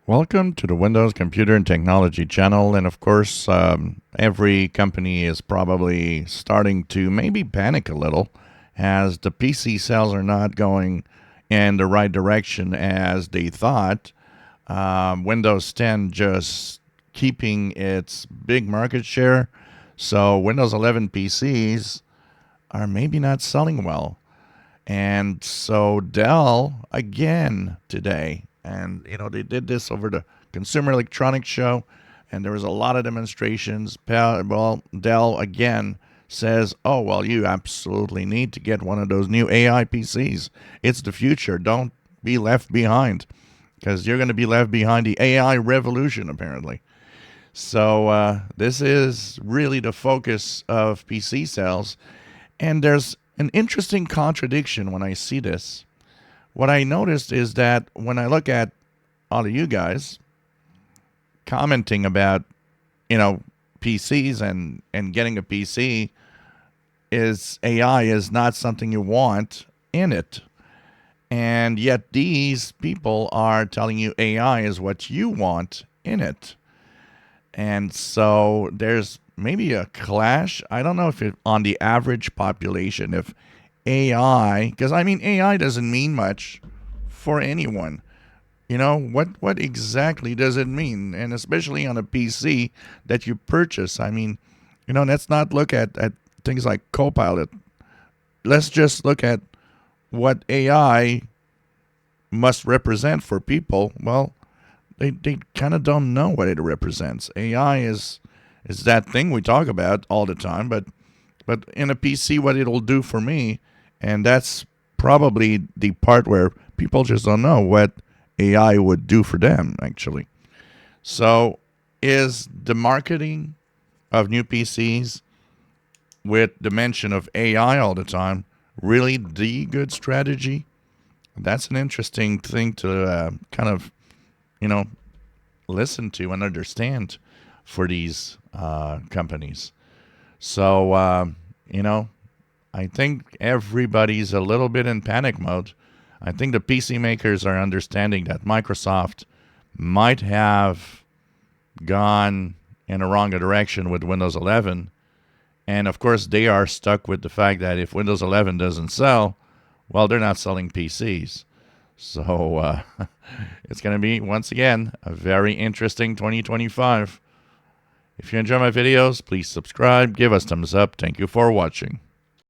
Welcome to the Windows Computer and Technology channel. And of course, every company is probably starting to maybe panic a little as the PC sales are not going in the right direction as they thought. Windows 10 just keeping its big market share. So Windows 11 PCs are maybe not selling well. And so Dell again today, and they did this over the Consumer Electronics Show, and there was a lot of demonstrations. Well, Dell again says, "Oh well, you absolutely need to get one of those new AI PCs. It's the future. Don't be left behind, because you're going to be left behind the AI revolution apparently." So this is really the focus of PC sales, and there's an interesting contradiction when I see this. What I noticed is that when I look at all of you guys commenting about, PCs and getting a PC, is AI is not something you want in it. And yet these people are telling you AI is what you want in it. And so there's maybe a clash. I don't know if on the average population, if AI, because I mean, AI doesn't mean much for anyone. What exactly does it mean? And especially on a PC that you purchase. I mean, let's not look at things like Copilot. Let's just look at what AI must represent for people. Well, they kind of don't know what it represents. AI is that thing we talk about all the time, but in a PC, what it'll do for me, and that's probably the part where people just don't know what AI would do for them, actually. So, is the marketing of new PCs with the mention of AI all the time really the good strategy? That's an interesting thing to kind of, you know, listen to and understand for these companies. So, I think everybody's a little bit in panic mode. I think the PC makers are understanding that Microsoft might have gone in a wrong direction with Windows 11. And of course, they are stuck with the fact that if Windows 11 doesn't sell, well, they're not selling PCs. So it's going to be, once again, a very interesting 2025. If you enjoy my videos, please subscribe, give us thumbs up. Thank you for watching.